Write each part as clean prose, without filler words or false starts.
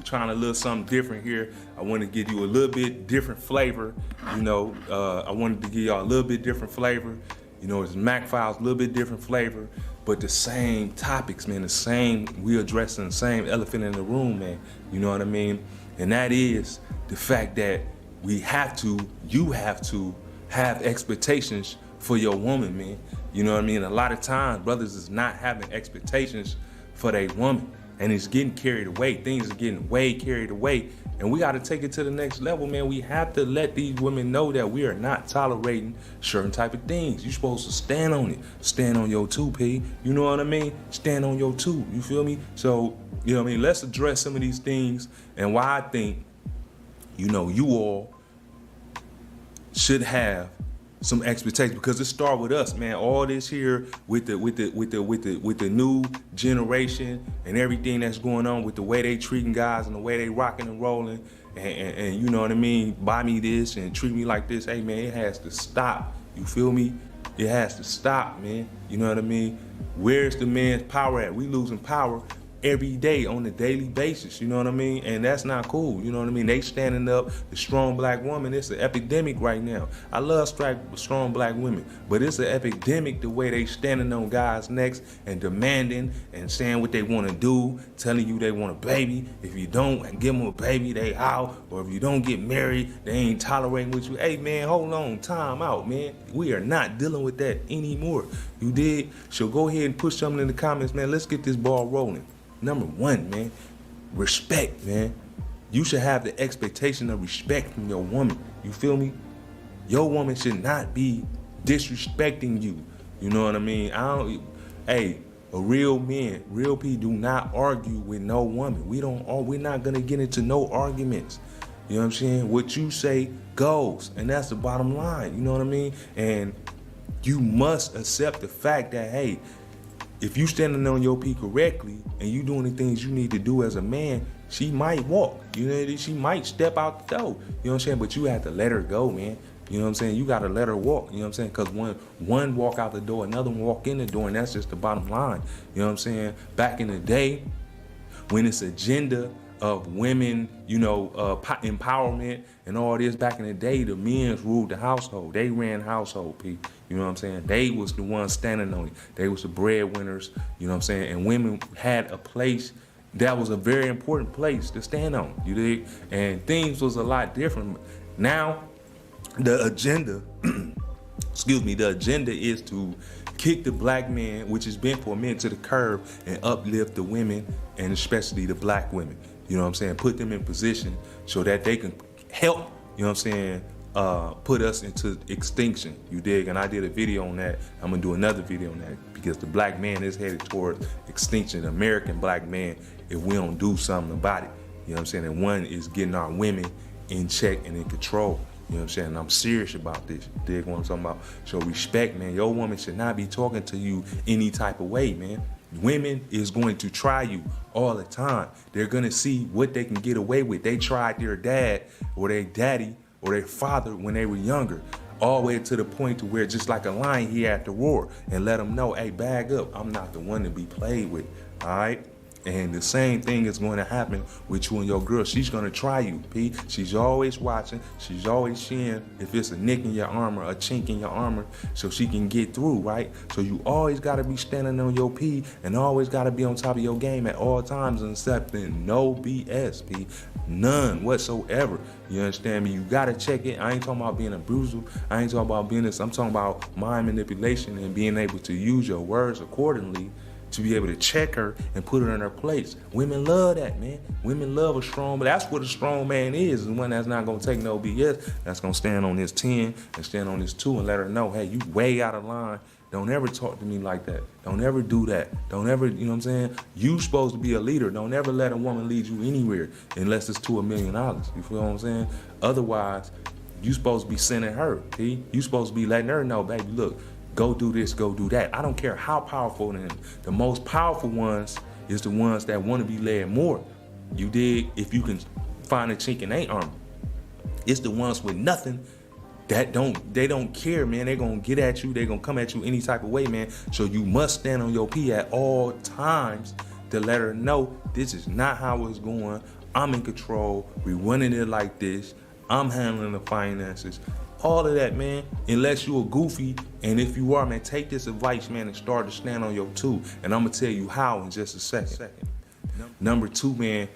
trying a little something different here. I want to give you a little bit different flavor. You know, I wanted to give y'all a little bit different flavor. You know, it's Mack Files, a little bit different flavor, but the same topics, man, the same, we addressing the same elephant in the room, man. You know what I mean? And that is the fact that you have to have expectations for your woman, man. You know what I mean? A lot of times, brothers is not having expectations for their woman, and it's getting carried away. Things are getting way carried away, and we got to take it to the next level, man. We have to let these women know that we are not tolerating certain type of things. You're supposed to stand on it. Stand on your 2P. You know what I mean? Stand on your 2. You feel me? So, you know what I mean? Let's address some of these things and why I think, you know, you all should have some expectations, because it start with us, man. All this here with the new generation and everything that's going on with the way they treating guys and the way they rocking and rolling, and you know what I mean, buy me this and treat me like this. Hey man, it has to stop. You feel me? It has to stop, man. You know what I mean? Where's the man's power at? We losing power every day on a daily basis, you know what I mean? And that's not cool, you know what I mean? They standing up, the strong black woman, it's an epidemic right now. I love strong black women, but it's an epidemic the way they standing on guys' necks and demanding and saying what they want to do, telling you they want a baby. If you don't give them a baby, they out. Or if you don't get married, they ain't tolerating with you. Hey man, hold on, time out, man. We are not dealing with that anymore. You did? So go ahead and push something in the comments, man. Let's get this ball rolling. Number one, man, respect, man. You should have the expectation of respect from your woman. You feel me? Your woman should not be disrespecting you. You know what I mean? Hey, a real man, real people do not argue with no woman. We're not gonna get into no arguments. You know what I'm saying? What you say goes, and that's the bottom line. You know what I mean? And you must accept the fact that, hey, if you standing on your P correctly and you doing the things you need to do as a man, she might walk. You know, she might step out the door. You know what I'm saying? But you have to let her go, man. You know what I'm saying? You got to let her walk. You know what I'm saying? Because one walk out the door, another one walk in the door, and that's just the bottom line. You know what I'm saying? Back in the day, when it's agenda of women, you know, empowerment and all this, back in the day, the men ruled the household. They ran household, people. You know what I'm saying? They was the ones standing on it. They was the breadwinners, you know what I'm saying? And women had a place that was a very important place to stand on, you dig? And things was a lot different. Now, the agenda, the agenda is to kick the black man, which has been for men, to the curb and uplift the women, and especially the black women. You know what I'm saying? Put them in position so that they can help, you know what I'm saying, put us into extinction, you dig? And I did a video on that. I'm gonna do another video on that, because the black man is headed towards extinction, the American black man, if we don't do something about it. You know what I'm saying? And one is getting our women in check and in control. You know what I'm saying? And I'm serious about this. You dig what I'm talking about? So respect, man. Your woman should not be talking to you any type of way, man. Women is going to try you all the time. They're gonna see what they can get away with. They tried their dad or their daddy or their father when they were younger, all the way to the point to where, just like a lion, he had to roar and let them know, hey, bag up. I'm not the one to be played with, all right? And the same thing is going to happen with you and your girl. She's going to try you, P. She's always watching. She's always seeing if it's a nick in your armor, a chink in your armor, so she can get through, right? So you always got to be standing on your P and always got to be on top of your game at all times, and accepting no BS, P. None whatsoever. You understand me? You got to check it. I ain't talking about being abusive. I ain't talking about being this. I'm talking about mind manipulation and being able to use your words accordingly to be able to check her and put her in her place. Women love that, man. Women love a strong, but that's what a strong man is one that's not gonna take no BS, that's gonna stand on his 10 and stand on his 2 and let her know, hey, you way out of line. Don't ever talk to me like that. Don't ever do that. Don't ever, you know what I'm saying? You supposed to be a leader. Don't ever let a woman lead you anywhere unless it's to $1 million. You feel what I'm saying? Otherwise, you supposed to be sending her, P. You supposed to be letting her know, baby, look, go do this, go do that. I don't care how powerful they are. The most powerful ones is the ones that want to be led more. You dig? If you can find a chink in their armor. It's the ones with nothing that they don't care, man. They're gonna get at you, they're gonna come at you any type of way, man. So you must stand on your P at all times to let her know this is not how it's going. I'm in control. We running it like this. I'm handling the finances. All of that, man, unless you a goofy. And if you are, man, take this advice, man, and start to stand on your two. And I'm going to tell you how in just a second. Number 2, man,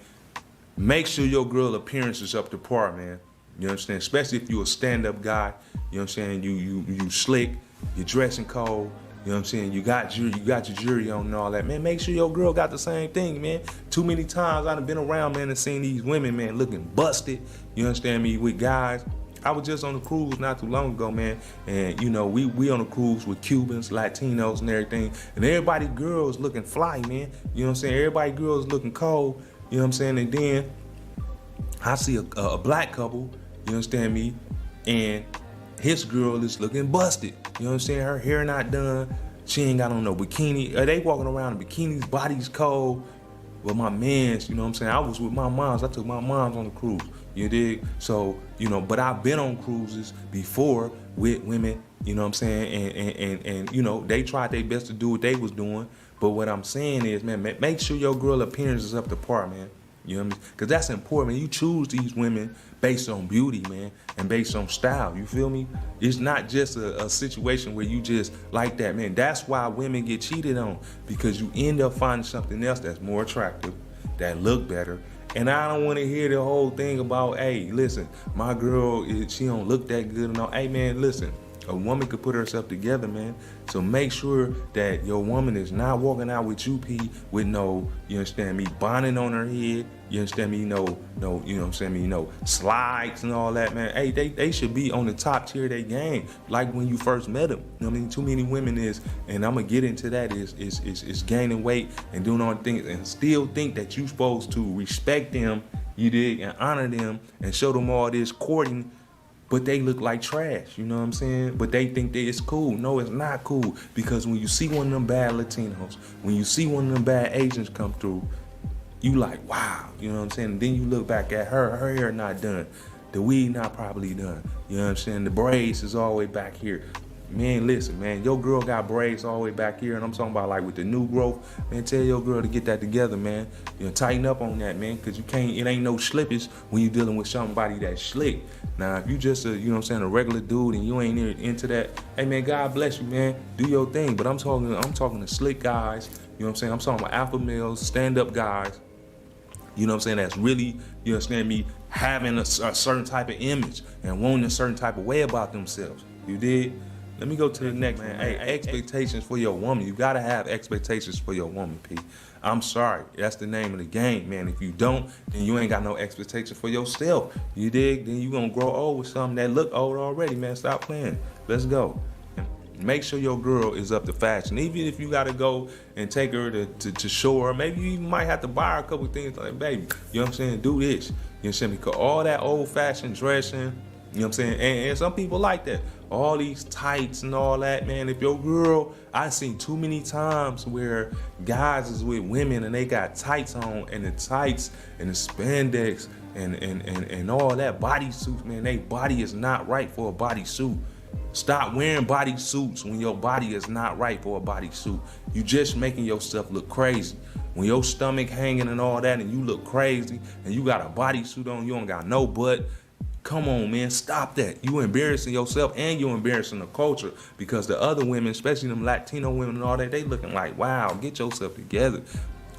make sure your girl appearance is up to par, man. You understand? Especially if you a stand-up guy. You know what I'm saying? You slick, you dressing cold. You know what I'm saying? You got your jury on and all that, man. Make sure your girl got the same thing, man. Too many times I've been around, man, and seen these women, man, looking busted. You understand me? With guys. I was just on a cruise not too long ago, man, and you know we on a cruise with Cubans, Latinos, and everything, and everybody girls looking fly, man. You know what I'm saying? Everybody girls looking cold. You know what I'm saying? And then I see a black couple. You understand me? And his girl is looking busted. You know what I'm saying? Her hair not done. She ain't got on no bikini. They walking around in bikinis, bodies cold. With my mans, you know what I'm saying? I was with my moms. I took my moms on the cruise. You dig? So, you know, but I've been on cruises before with women, you know what I'm saying? And you know, they tried their best to do what they was doing. But what I'm saying is, man, make sure your girl appearance is up to par, man. You know what I mean? Because that's important, man. You choose these women based on beauty, man, and based on style. You feel me? It's not just a situation where you just like that, man. That's why women get cheated on, because you end up finding something else that's more attractive, that look better. And I don't want to hear the whole thing about, hey, listen, my girl, she don't look that good and all. Hey, man, listen. A woman could put herself together, man. So make sure that your woman is not walking out with you, P, with no, you understand me, bonnet on her head. You understand me? No, you know what I'm saying? You know, slides and all that, man. Hey, they should be on the top tier of their game, like when you first met them. You know what I mean? Too many women is, and I'm gonna get into that, is gaining weight and doing all the things and still think that you supposed to respect them, you dig, and honor them and show them all this courting. But they look like trash, you know what I'm saying? But they think that it's cool. No, it's not cool. Because when you see one of them bad Latinos, when you see one of them bad Asians come through, you like, wow, you know what I'm saying? And then you look back at her hair not done. The weed not probably done. You know what I'm saying? The braids is all the way back here. Man, listen, man, your girl got braids all the way back here, and I'm talking about like with the new growth. Man, tell your girl to get that together, man. You know, tighten up on that, man, because you can't, it ain't no slippage when you dealing with somebody that's slick. Now, if you just you know what I'm saying, a regular dude and you ain't into that, hey, man, God bless you, man. Do your thing. But I'm talking to slick guys, you know what I'm saying? I'm talking about alpha males, stand-up guys, you know what I'm saying, that's really, you understand me, having a certain type of image and wanting a certain type of way about themselves. You did? Let me go to the next, man. Hey, expectations for your woman. You gotta have expectations for your woman, P. I'm sorry. That's the name of the game, man. If you don't, then you ain't got no expectation for yourself. You dig? Then you gonna grow old with something that look old already, man. Stop playing. Let's go. Make sure your girl is up to fashion. Even if you gotta go and take her to show her, maybe you might have to buy her a couple things like, baby, you know what I'm saying? Do this. You know what I'm saying? Because all that old-fashioned dressing, you know what I'm saying? And some people like that. All these tights and all that, man. If your girl, I've seen too many times where guys is with women and they got tights on, and the tights and the spandex and all that bodysuits, man, they body is not right for a bodysuit. Stop wearing bodysuits when your body is not right for a bodysuit. You just making yourself look crazy. When your stomach hanging and all that and you look crazy and you got a bodysuit on, you don't got no butt. Come on, man, stop that. You embarrassing yourself and you embarrassing the culture, because the other women, especially them Latino women and all that, they looking like, wow, get yourself together.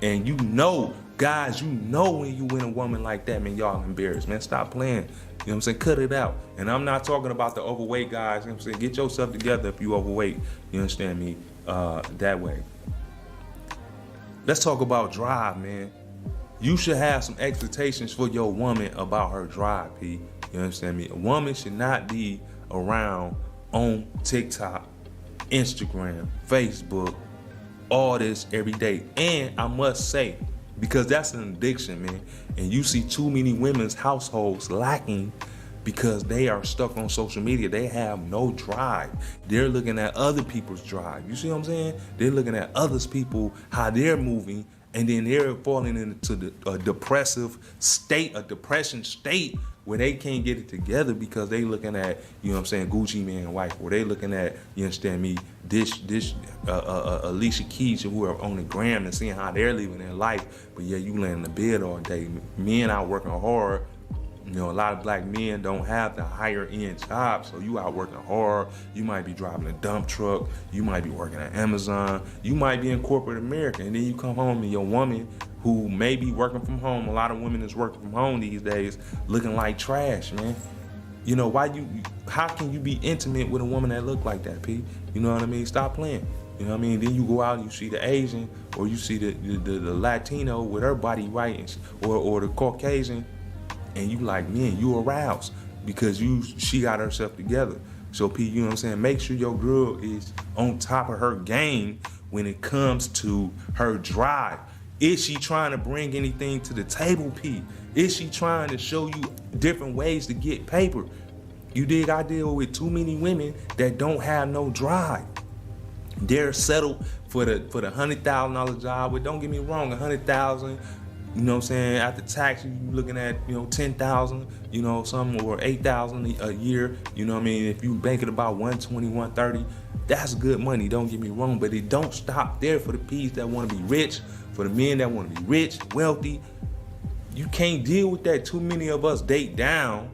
And you know, guys, you know when you win a woman like that, man, y'all embarrassed, man. Stop playing. You know what I'm saying? Cut it out. And I'm not talking about the overweight guys. You know what I'm saying? Get yourself together if you overweight. You understand me? That way. Let's talk about drive, man. You should have some expectations for your woman about her drive, P. You understand me? A woman should not be around on TikTok, Instagram, Facebook, all this every day. And I must say, because that's an addiction, man. And you see too many women's households lacking because they are stuck on social media. They have no drive. They're looking at other people's drive. You see what I'm saying? They're looking at others people, how they're moving, And then they're falling into a depression state where they can't get it together because they looking at, you know what I'm saying, Gucci Man wife, or they looking at, you understand me, Alicia Keys, who are on the gram and seeing how they're living their life. But yeah, you laying in the bed all day. Men out working hard. You know, a lot of black men don't have the higher end jobs, so you out working hard. You might be driving a dump truck. You might be working at Amazon. You might be in corporate America, and then you come home and your woman, who may be working from home, a lot of women is working from home these days, looking like trash, man. You know, how can you be intimate with a woman that look like that, P? You know what I mean? Stop playing. You know what I mean? Then you go out and you see the Asian, or you see the Latino with her body right, or the Caucasian, and you like, man, you aroused because she got herself together. So P, you know what I'm saying? Make sure your girl is on top of her game when it comes to her drive. Is she trying to bring anything to the table, P? Is she trying to show you different ways to get paper? You dig? I deal with too many women that don't have no drive. They're settled for the $100,000 job. But don't get me wrong, $100,000. You know what I'm saying? After tax, you looking at, you know, 10,000, you know, something, or 8,000 a year. You know what I mean? If you bank it about 120, 130, that's good money. Don't get me wrong, but it don't stop there for the P's that want to be rich, for the men that want to be rich, wealthy. You can't deal with that. Too many of us date down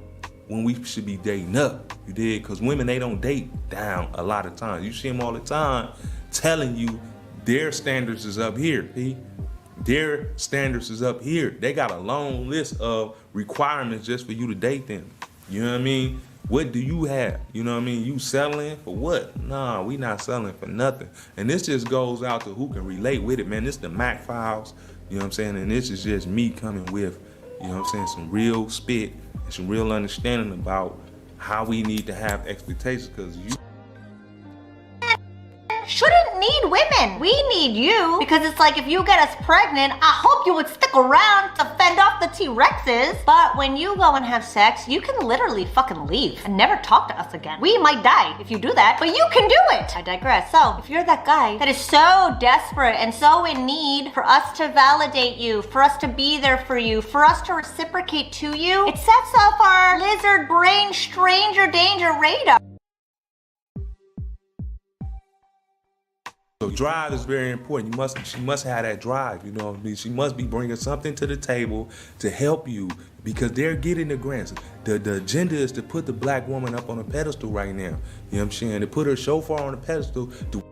when we should be dating up. You did? Because women, they don't date down a lot of times. You see them all the time telling you their standards is up here, P. Their standards is up here. They got a long list of requirements just for you to date them. You know what I mean? What do you have? You know what I mean? You settling for what? Nah, we not selling for nothing. And this just goes out to who can relate with it, man. This is the Mack Files, you know what I'm saying? And this is just me coming with, you know what I'm saying, some real spit and some real understanding about how we need to have expectations, because you shouldn't need women. We need you, because it's like, if you get us pregnant, I hope you would stick around to fend off the T-Rexes. But when you go and have sex, you can literally fucking leave and never talk to us again. We might die if you do that, but you can do it. I digress. So if you're that guy that is so desperate and so in need for us to validate you, for us to be there for you, for us to reciprocate to you, it sets off our lizard brain stranger danger radar. So drive is very important. She must have that drive, you know what I mean? She must be bringing something to the table to help you, because they're getting the grants. The agenda is to put the black woman up on a pedestal right now. You know what I'm saying? To put her so far on a pedestal to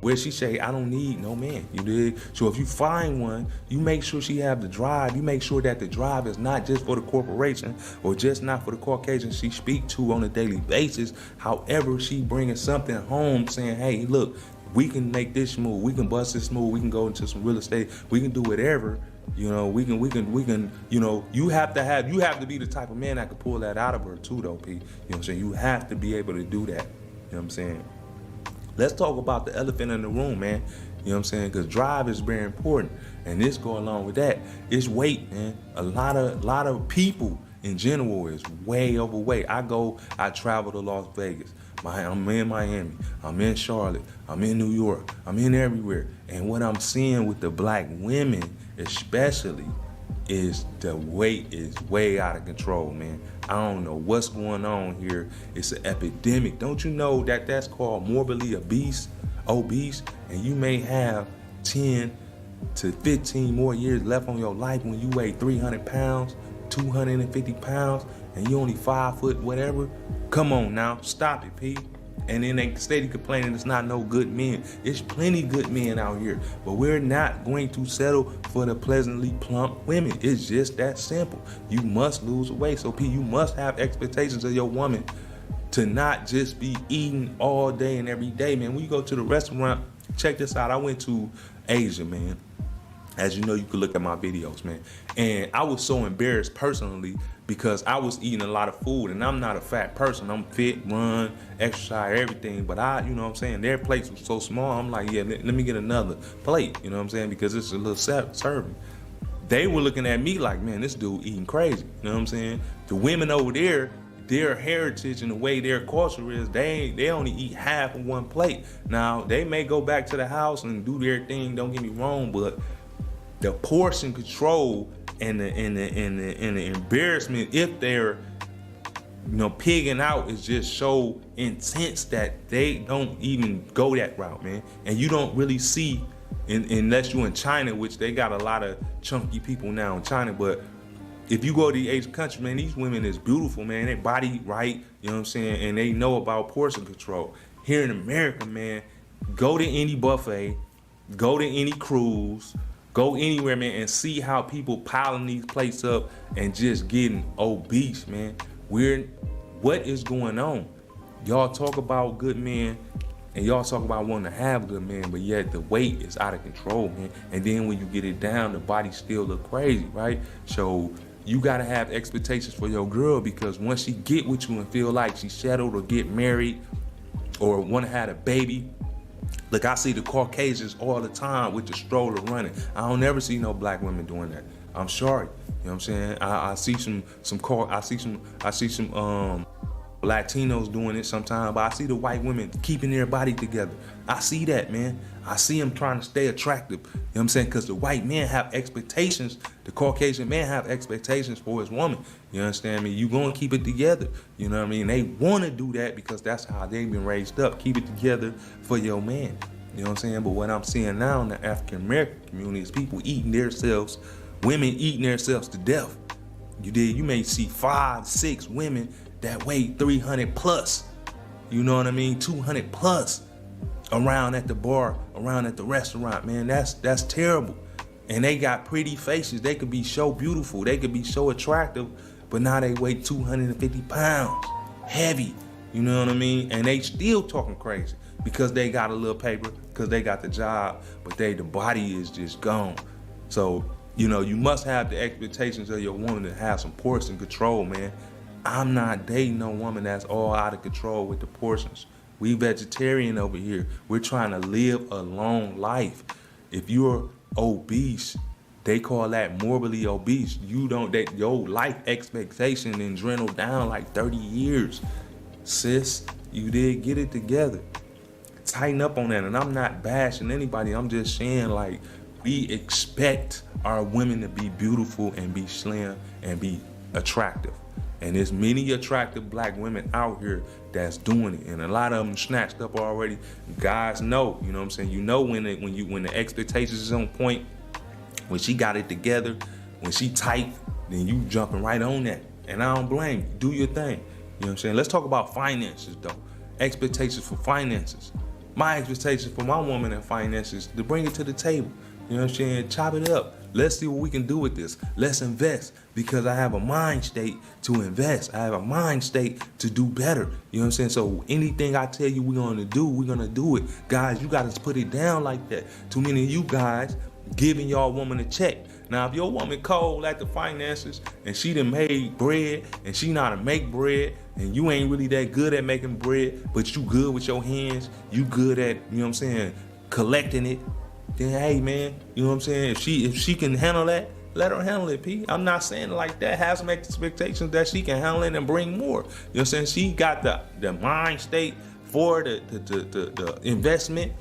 where she say, I don't need no man, you dig? So if you find one, you make sure she have the drive. You make sure that the drive is not just for the corporation or just not for the Caucasian she speak to on a daily basis. However, she bringing something home saying, hey, look, we can make this move, we can bust this move, we can go into some real estate, we can do whatever, you know, we can, you know, you have to be the type of man that can pull that out of her too, though, P. You know what I'm saying? You have to be able to do that. You know what I'm saying? Let's talk about the elephant in the room, man. You know what I'm saying? Because drive is very important. And this go along with that. It's weight, man. A lot of people in general is way overweight. I travel to Las Vegas. I'm in Miami, I'm in Charlotte, I'm in New York, I'm in everywhere. And what I'm seeing with the black women especially is the weight is way out of control, man. I don't know what's going on here. It's an epidemic. Don't you know that that's called morbidly obese, and you may have 10 to 15 more years left on your life when you weigh 300 pounds, 250 pounds, and you only 5 foot whatever. Come on now, stop it, P. And then they steady complaining it's not no good men. It's plenty good men out here, but we're not going to settle for the pleasantly plump women. It's just that simple. You must lose weight. So P, you must have expectations of your woman to not just be eating all day and every day, man. When you go to the restaurant, check this out. I went to Asia, man. As you know, you can look at my videos, man. And I was so embarrassed personally because I was eating a lot of food, and I'm not a fat person. I'm fit, run, exercise, everything. But you know what I'm saying, their plates were so small, I'm like, yeah, let me get another plate, you know what I'm saying, because it's a little serving. They were looking at me like, man, this dude eating crazy, you know what I'm saying? The women over there, their heritage and the way their culture is, they only eat half of one plate. Now, they may go back to the house and do their thing, don't get me wrong, but the portion control and the embarrassment, if they're pigging out, is just so intense that they don't even go that route, man. And you don't really see, unless you're in China, which they got a lot of chunky people now in China, but if you go to the Asian country, man, these women is beautiful, man. They body right, you know what I'm saying? And they know about portion control. Here in America, man, go to any buffet, go to any cruise, go anywhere, man, and see how people piling these plates up and just getting obese, man. What is going on? Y'all talk about good men, and y'all talk about wanting to have good men, but yet the weight is out of control, man. And then when you get it down, the body still look crazy, right? So you gotta have expectations for your girl, because once she get with you and feel like she's settled or get married or wanna have a baby, look, I see the Caucasians all the time with the stroller running. I don't ever see no black women doing that. I'm sorry, you know what I'm saying? I see some Latinos doing it sometimes, but I see the white women keeping their body together. I see that, man. I see them trying to stay attractive. You know what I'm saying? Because the white men have expectations. The Caucasian man have expectations for his woman. You understand me? You gonna keep it together. You know what I mean? They want to do that because that's how they've been raised up. Keep it together for your man. You know what I'm saying? But what I'm seeing now in the African American community is people eating themselves, women eating themselves to death. You may see 5, 6 women that weigh 300 plus, you know what I mean, 200 plus, around at the bar, around at the restaurant, man. That's terrible. And they got pretty faces. They could be so beautiful, they could be so attractive, but now they weigh 250 pounds, heavy, you know what I mean? And they still talking crazy because they got a little paper, because they got the job, but the body is just gone. So, you must have the expectations of your woman to have some portion control, man. I'm not dating no woman that's all out of control with the portions. We vegetarian over here. We're trying to live a long life. If you're obese, they call that morbidly obese. Your life expectation then dwindle down like 30 years. Sis, you did get it together. Tighten up on that. And I'm not bashing anybody. I'm just saying, like, we expect our women to be beautiful and be slim and be attractive. And there's many attractive black women out here that's doing it. And a lot of them snatched up already. Guys know, you know what I'm saying? You know when the expectations is on point, when she got it together, when she tight, then you jumping right on that. And I don't blame you. Do your thing. You know what I'm saying? Let's talk about finances though. Expectations for finances. My expectations for my woman and finances, to bring it to the table. You know what I'm saying? Chop it up. Let's see what we can do with this. Let's invest, because I have a mind state to invest. I have a mind state to do better. You know what I'm saying? So anything I tell you we're gonna do it. Guys, you gotta put it down like that. Too many of you guys giving y'all woman a check. Now, if your woman cold at the finances and she done made bread and she know how to make bread, and you ain't really that good at making bread, but you good with your hands, you good at, you know what I'm saying, collecting it, then hey man, you know what I'm saying? If she can handle that, let her handle it, P. I'm not saying it like that. Have some expectations that she can handle it and bring more. You know what I'm saying? She got the mind state for the investment.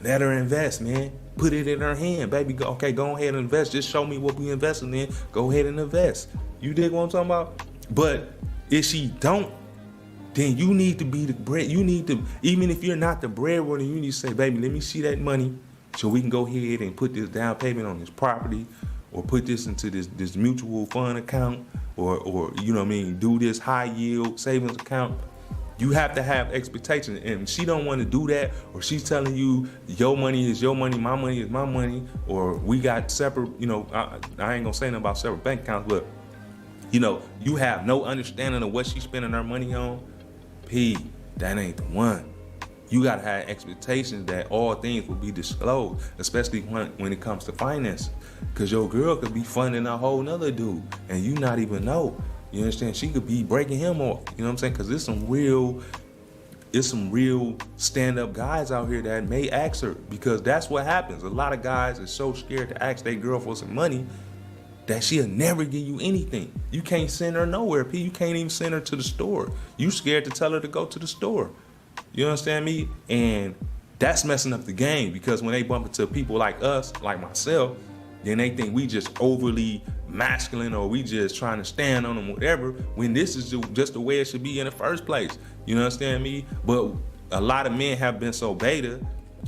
Let her invest, man. Put it in her hand, baby. Go ahead and invest. Just show me what we investing in. Go ahead and invest. You dig what I'm talking about? But if she don't, then you need to be the bread. You need to, even if you're not the breadwinner, you need to say, baby, let me see that money so we can go ahead and put this down payment on this property, or put this into this mutual fund account, or you know what I mean, do this high yield savings account. You have to have expectations, and she don't want to do that, or she's telling you your money is your money, my money is my money, or we got separate, I ain't gonna say nothing about separate bank accounts, but you have no understanding of what she's spending her money on. P, that ain't the one. You gotta have expectations that all things will be disclosed, especially when it comes to finances. Cause your girl could be funding a whole nother dude and you not even know. You understand? She could be breaking him off. You know what I'm saying? Cause there's some real stand-up guys out here that may ask her, because that's what happens. A lot of guys are so scared to ask their girl for some money that she'll never give you anything. You can't send her nowhere, P. You can't even send her to the store. You scared to tell her to go to the store. You understand me? And that's messing up the game, because when they bump into people like us, like myself, then they think we just overly masculine or we just trying to stand on them, whatever, when this is just the way it should be in the first place. You understand me? But a lot of men have been so beta.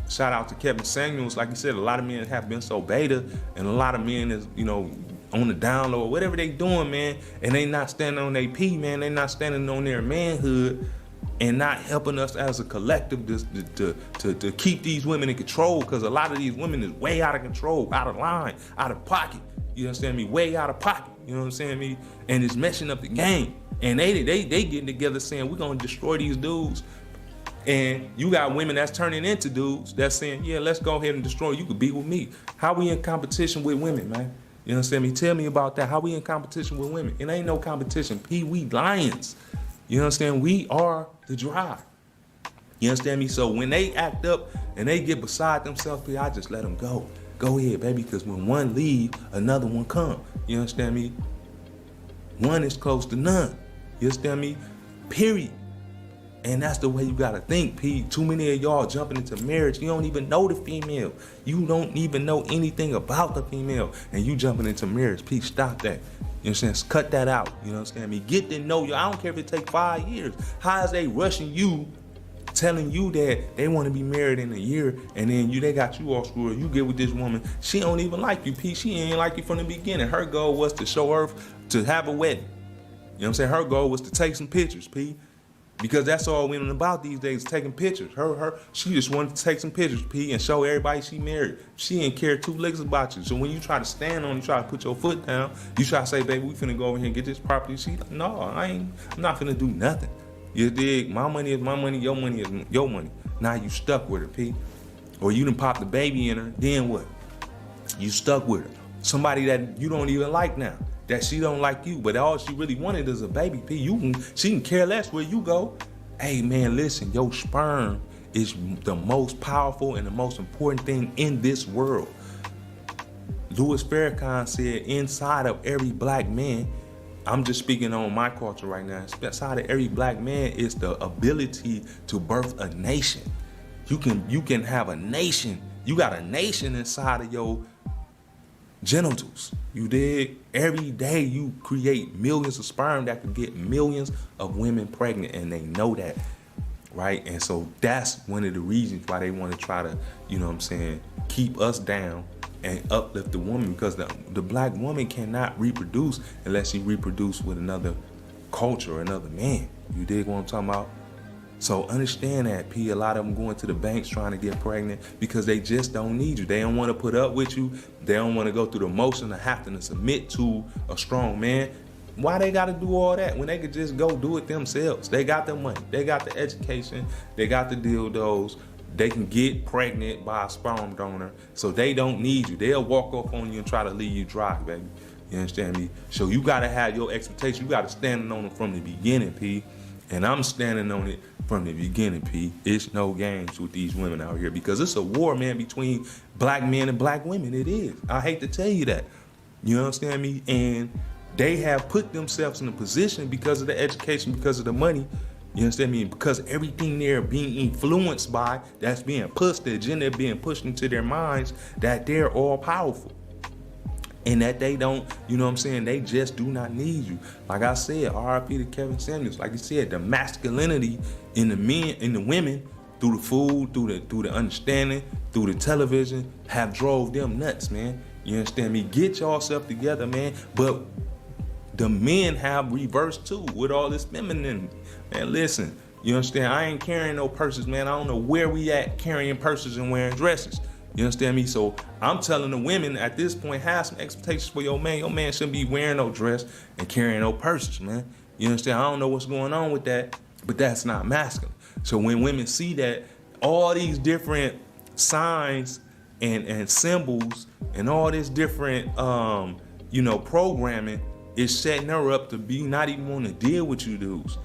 Shout out to Kevin Samuels. Like you said, a lot of men have been so beta, and a lot of men is, you know, on the down low, whatever they doing, man, and they not standing on their P, man. They not standing on their manhood and not helping us as a collective to keep these women in control, because a lot of these women is way out of control, out of line, out of pocket. You understand me? Way out of pocket. You know what I'm saying, me? And it's messing up the game. And they getting together saying, we're gonna destroy these dudes. And you got women that's turning into dudes that's saying, yeah, let's go ahead and destroy. You could be with me. How we in competition with women, man? You understand me? Tell me about that. How we in competition with women? It ain't no competition. We lions. You understand? We are the drive. You understand me? So when they act up and they get beside themselves, I just let them go. Go ahead, baby, because when one leave, another one come. You understand me? One is close to none. You understand me? Period. And that's the way you gotta think, P. Too many of y'all jumping into marriage. You don't even know the female. You don't even know anything about the female. And you jumping into marriage. P, stop that. You know what I'm saying? Cut that out. You know what I'm saying? I mean, get to know you. I don't care if it take 5 years. How is they rushing you, telling you that they want to be married in a year, and then they got you all screwed up. You get with this woman, she don't even like you, P. She ain't like you from the beginning. Her goal was to show her, to have a wedding. You know what I'm saying? Her goal was to take some pictures, P. Because that's all women about these days, taking pictures. She just wanted to take some pictures, P, and show everybody she married. She didn't care 2 licks about you. So when you try to stand on, you try to put your foot down, you try to say, baby, we finna go over here and get this property. She like, no, I'm not finna do nothing. You dig? My money is my money, your money is your money. Now you stuck with her, P. Or you done popped the baby in her, then what? You stuck with her. Somebody that you don't even like now. That she don't like you, but all she really wanted is a baby, P. She can care less where you go. Hey man, listen, your sperm is the most powerful and the most important thing in this world. Louis Farrakhan said, inside of every black man, I'm just speaking on my culture right now, inside of every black man is the ability to birth a nation. You can have a nation. You got a nation inside of your genitals. You dig? Every day you create millions of sperm that can get millions of women pregnant, and they know that, right? And so that's one of the reasons why they want to try to, you know what I'm saying, keep us down and uplift the woman, because the black woman cannot reproduce unless she reproduce with another culture or another man. You dig what I'm talking about? So understand that, P. A lot of them going to the banks trying to get pregnant because they just don't need you. They don't want to put up with you. They don't want to go through the motion of having to submit to a strong man. Why they got to do all that when they could just go do it themselves? They got the money. They got the education. They got the dildos. They can get pregnant by a sperm donor, so they don't need you. They'll walk off on you and try to leave you dry, baby. You understand me? So you got to have your expectation. You got to stand on them from the beginning, P. And I'm standing on it from the beginning, P. It's no games with these women out here, because it's a war, man, between black men and black women. It is. I hate to tell you that. You understand me? And they have put themselves in a position because of the education, because of the money. You understand me? Because everything they're being influenced by, that's being pushed, the agenda being pushed into their minds, that they're all powerful. And that they don't, you know what I'm saying, they just do not need you. Like I said, RIP to Kevin Samuels. Like you said, the masculinity in the men, in the women, through the food, through the understanding, through the television, have drove them nuts, man. You understand me? Get yourself together, man. But the men have reversed too with all this femininity. Man, listen, you understand? I ain't carrying no purses, man. I don't know where we at carrying purses and wearing dresses. You understand me? So I'm telling the women at this point, have some expectations for your man. Your man shouldn't be wearing no dress and carrying no purses, man. You understand? I don't know what's going on with that, but that's not masculine. So when women see that, all these different signs and symbols and all this different, programming is setting her up to be not even want to deal with you dudes.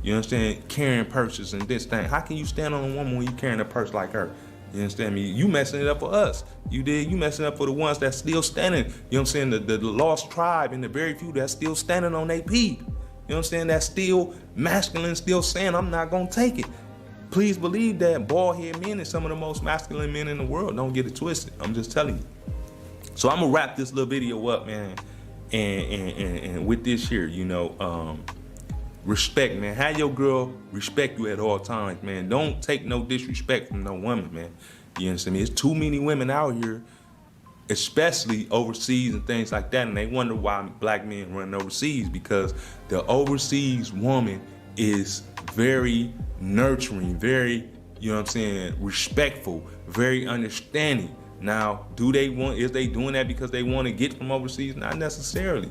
You understand? Carrying purses and this thing. How can you stand on a woman when you carrying a purse like her? You understand me? You messing it up for us. You did. You messing up for the ones that's still standing. You know what I'm saying? The lost tribe and the very few that's still standing on AP. You know what I'm saying? That's still masculine, still saying, I'm not going to take it. Please believe that bald-head men are some of the most masculine men in the world. Don't get it twisted. I'm just telling you. So I'm gonna wrap this little video up, man, and with this here, you know, respect, man. Have your girl respect you at all times, man. Don't take no disrespect from no woman, man. You understand me? There's too many women out here, especially overseas and things like that, and they wonder why black men run overseas, because the overseas woman is very nurturing, very, you know what I'm saying, respectful, very understanding. Now, is they doing that because they want to get from overseas? Not necessarily,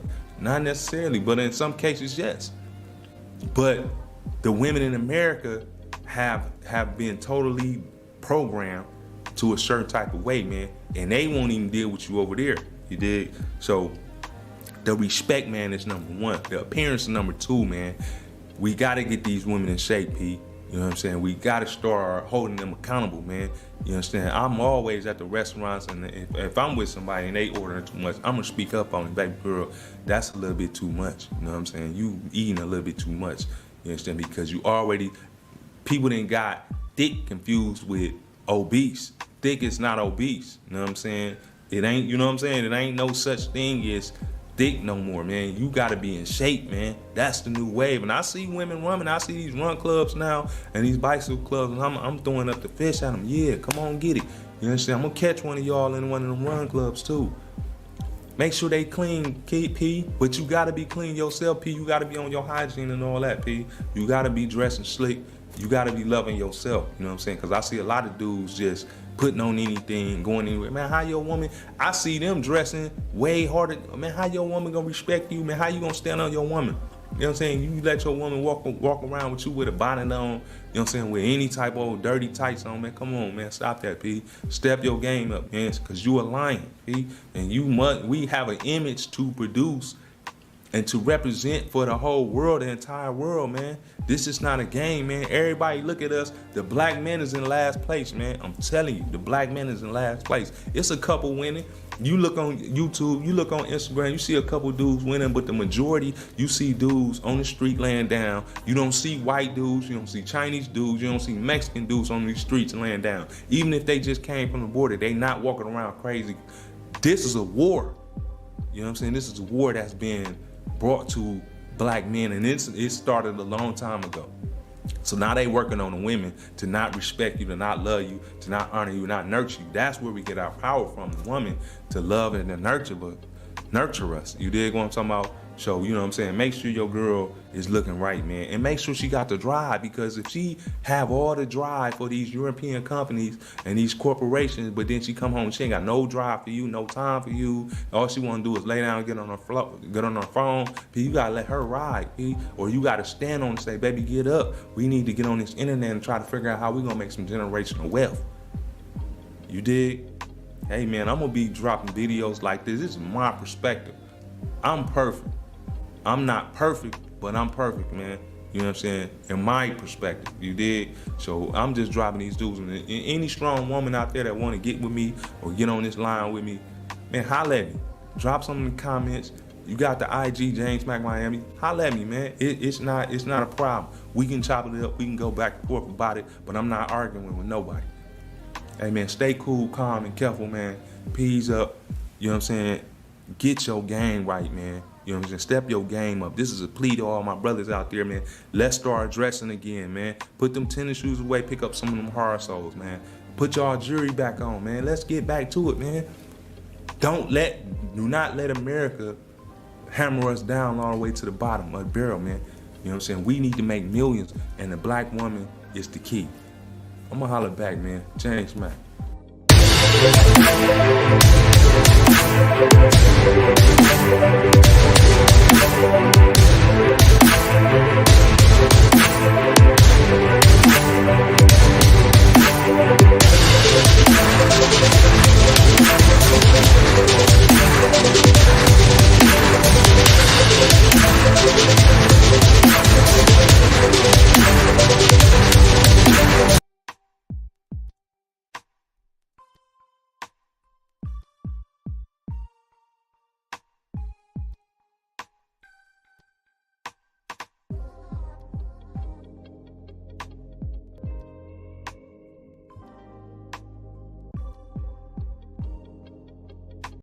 but in some cases, yes. But the women in America have been totally programmed to a certain type of way, man, and they won't even deal with you over there. You dig? So the respect, man, is number one. The appearance is number two, man. We gotta get these women in shape, P. You know what I'm saying? We gotta start holding them accountable, man. You understand? I'm always at the restaurants, and if I'm with somebody and they ordering too much, I'm gonna speak up on it. Baby girl, that's a little bit too much. You know what I'm saying? You eating a little bit too much. You understand? Because people done got thick confused with obese. Thick is not obese. You know what I'm saying? It ain't, you know what I'm saying? It ain't no such thing as thick no more, man. You gotta be in shape, man. That's the new wave. And I see women running. I see these run clubs now and these bicycle clubs, and I'm throwing up the fish at them. Yeah, come on, get it. You understand? I'm gonna catch one of y'all in one of them run clubs too. Make sure they clean, P, but you gotta be clean yourself, P. You gotta be on your hygiene and all that, P. You gotta be dressing slick. You gotta be loving yourself, you know what I'm saying? Because I see a lot of dudes just putting on anything, going anywhere. Man, how your woman, I see them dressing way harder. Man, how your woman gonna respect you? Man, how you gonna stand on your woman? You know what I'm saying? You let your woman walk around with you with a bonnet on, you know what I'm saying, with any type of dirty tights on, man. Come on, man, stop that, P. Step your game up, man, because you a lion, P. And we have an image to produce and to represent for the whole world, the entire world, man. This is not a game, man. Everybody look at us. The black man is in last place, man. I'm telling you, the black man is in last place. It's a couple winning. You look on YouTube, you look on Instagram, you see a couple dudes winning, but the majority, you see dudes on the street laying down. You don't see white dudes, you don't see Chinese dudes, you don't see Mexican dudes on these streets laying down. Even if they just came from the border, they not walking around crazy. This is a war. You know what I'm saying? This is a war that's been brought to black men, and it started a long time ago. So now they working on the women to not respect you, to not love you, to not honor you, not nurture you. That's where we get our power from, the woman, to love and to nurture us. You dig what I'm talking about? So, you know what I'm saying? Make sure your girl is looking right, man. And make sure she got the drive, because if she have all the drive for these European companies and these corporations, but then she come home and she ain't got no drive for you, no time for you, all she want to do is lay down and get on her phone, P, you got to let her ride, P. Or you got to stand on and say, baby, get up. We need to get on this internet and try to figure out how we going to make some generational wealth. You dig? Hey, man, I'm going to be dropping videos like this. This is my perspective. I'm perfect. I'm not perfect, but I'm perfect, man. You know what I'm saying? In my perspective, you dig? So I'm just dropping these dudes. And any strong woman out there that want to get with me or get on this line with me, man, holla at me. Drop some in the comments. You got the IG, James Mack Miami. Holla at me, man. It's not a problem. We can chop it up. We can go back and forth about it, but I'm not arguing with nobody. Hey, man, stay cool, calm, and careful, man. Peas up. You know what I'm saying? Get your game right, man. You know what I'm saying? Step your game up. This is a plea to all my brothers out there, man. Let's start dressing again, man. Put them tennis shoes away. Pick up some of them hard soles, man. Put y'all jewelry back on, man. Let's get back to it, man. Do not let America hammer us down all the way to the bottom of the barrel, man. You know what I'm saying? We need to make millions, and the black woman is the key. I'm gonna holler back, man. James Mack.